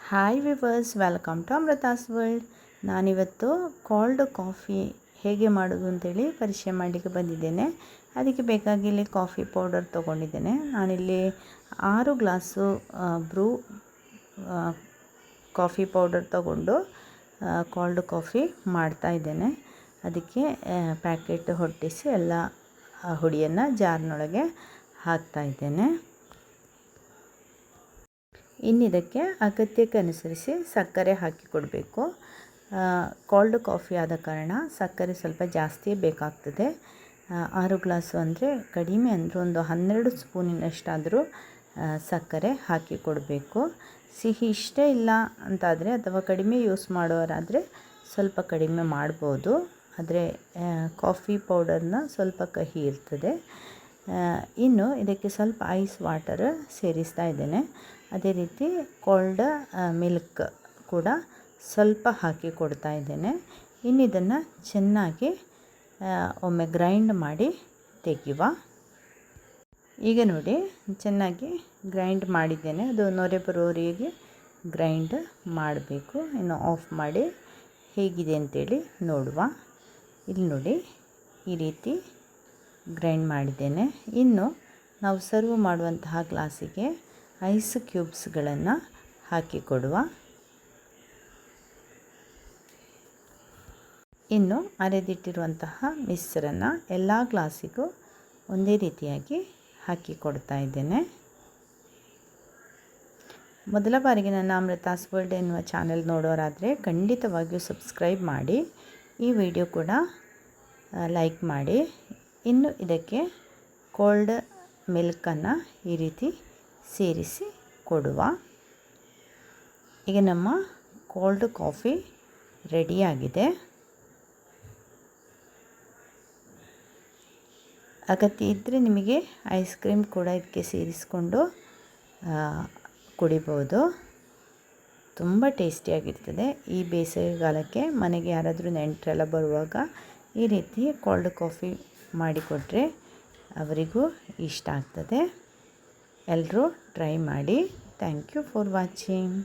Hi viewers, welcome to Amrutha's world. ನಾನಿವತ್ತು cold coffee ಹೇಗೆ ಮಾಡೋದು ಅಂತೇಳಿ ಪರಿಚಯ ಮಾಡಲಿಕ್ಕೆ ಬಂದಿದ್ದೇನೆ. ಅದಕ್ಕೆ ಬೇಕಾಗಿ ಇಲ್ಲಿ ಕಾಫಿ ಪೌಡರ್ ತೊಗೊಂಡಿದ್ದೇನೆ. ನಾನಿಲ್ಲಿ 6 ಗ್ಲಾಸು ಬ್ರೂ ಕಾಫಿ ಪೌಡರ್ ತೊಗೊಂಡು ಕೋಲ್ಡ್ ಕಾಫಿ ಮಾಡ್ತಾಯಿದ್ದೇನೆ. ಅದಕ್ಕೆ ಪ್ಯಾಕೆಟ್ ಹೊಟ್ಟಿಸಿ ಎಲ್ಲ ಹುಡಿಯನ್ನು ಜಾರ್ನೊಳಗೆ ಹಾಕ್ತಾಯಿದ್ದೇನೆ. ಇನ್ನಿದಕ್ಕೆ ಅಗತ್ಯಕ್ಕೆ ಅನುಸರಿಸಿ ಸಕ್ಕರೆ ಹಾಕಿ ಕೊಡಬೇಕು. ಕೋಲ್ಡ್ ಕಾಫಿ ಆದ ಕಾರಣ ಸಕ್ಕರೆ ಸ್ವಲ್ಪ ಜಾಸ್ತಿ ಬೇಕಾಗ್ತದೆ. 6 ಗ್ಲಾಸು ಅಂದರೆ ಕಡಿಮೆ ಅಂದರೆ ಒಂದು 12 ಸ್ಪೂನಿನಷ್ಟಾದರೂ ಸಕ್ಕರೆ ಹಾಕಿ ಕೊಡಬೇಕು. ಸಿಹಿ ಇಷ್ಟ ಇಲ್ಲ ಅಂತಾದರೆ ಅಥವಾ ಕಡಿಮೆ ಯೂಸ್ ಮಾಡೋರಾದರೆ ಸ್ವಲ್ಪ ಕಡಿಮೆ ಮಾಡ್ಬೋದು. ಆದರೆ ಕಾಫಿ ಪೌಡರ್ನ ಸ್ವಲ್ಪ ಕಹಿ ಇರ್ತದೆ. ಇನ್ನು ಇದಕ್ಕೆ ಸ್ವಲ್ಪ ಐಸ್ ವಾಟರ್ ಸೇರಿಸ್ತಾ ಇದ್ದೇನೆ. ಅದೇ ರೀತಿ ಕೋಲ್ಡ್ ಮಿಲ್ಕ್ ಕೂಡ ಸ್ವಲ್ಪ ಹಾಕಿ ಕೊಡ್ತಾ ಇದ್ದೇನೆ. ಇನ್ನು ಇದನ್ನು ಚೆನ್ನಾಗಿ ಒಮ್ಮೆ ಗ್ರೈಂಡ್ ಮಾಡಿ ತೆಗೆಯುವ. ಈಗ ನೋಡಿ, ಚೆನ್ನಾಗಿ ಗ್ರೈಂಡ್ ಮಾಡಿದ್ದೇನೆ. ಅದು ನೊರೆ ಬರೋವರೆಗೆ ಗ್ರೈಂಡ್ ಮಾಡಬೇಕು. ಇನ್ನು ಆಫ್ ಮಾಡಿ ಹೇಗಿದೆ ಅಂತೇಳಿ ನೋಡುವ. ಇಲ್ಲಿ ನೋಡಿ, ಈ ರೀತಿ ಗ್ರೈಂಡ್ ಮಾಡಿದ್ದೇನೆ. ಇನ್ನು ನಾವು ಸರ್ವ್ ಮಾಡುವಂತಹ ಗ್ಲಾಸಿಗೆ ಐಸ್ ಕ್ಯೂಬ್ಸ್ಗಳನ್ನು ಹಾಕಿ ಕೊಡುವ. ಇನ್ನು ಅರೆದಿಟ್ಟಿರುವಂತಹ ಮಿಕ್ಸರನ್ನ ಎಲ್ಲ ಗ್ಲಾಸಿಗೂ ಒಂದೇ ರೀತಿಯಾಗಿ ಹಾಕಿ ಕೊಡ್ತಾ ಇದ್ದೇನೆ. ಮೊದಲ ಬಾರಿಗೆ ನನ್ನ ಅಮೃತಾಸ್ ವರ್ಲ್ಡ್ ಎನ್ನುವ ಚಾನೆಲ್ ನೋಡೋರಾದರೆ ಖಂಡಿತವಾಗಿಯೂ ಸಬ್ಸ್ಕ್ರೈಬ್ ಮಾಡಿ, ಈ ವಿಡಿಯೋ ಕೂಡ ಲೈಕ್ ಮಾಡಿ. ಇನ್ನು ಇದಕ್ಕೆ ಕೋಲ್ಡ್ ಮಿಲ್ಕನ್ನು ಈ ರೀತಿ ಸೇರಿಸಿ ಕೊಡುವ. ಈಗ ನಮ್ಮ ಕೋಲ್ಡ್ ಕಾಫಿ ರೆಡಿಯಾಗಿದೆ. ಅಗತ್ಯ ಇದ್ದರೆ ನಿಮಗೆ ಐಸ್ ಕ್ರೀಮ್ ಕೂಡ ಇದಕ್ಕೆ ಸೇರಿಸಿಕೊಂಡು ಕುಡಿಬೋದು. ತುಂಬ ಟೇಸ್ಟಿಯಾಗಿರ್ತದೆ. ಈ ಬೇಸಿಗೆಗಾಲಕ್ಕೆ ಮನೆಗೆ ಯಾರಾದರೂ ನೆಂಟರೆಲ್ಲ ಬರುವಾಗ ಈ ರೀತಿ ಕೋಲ್ಡ್ ಕಾಫಿ ಮಾಡಿಕೊಟ್ರೆ ಅವರಿಗೂ ಇಷ್ಟ ಆಗ್ತದೆ. ಎಲ್ಲರೂ ಟ್ರೈ ಮಾಡಿ. Thank you for watching.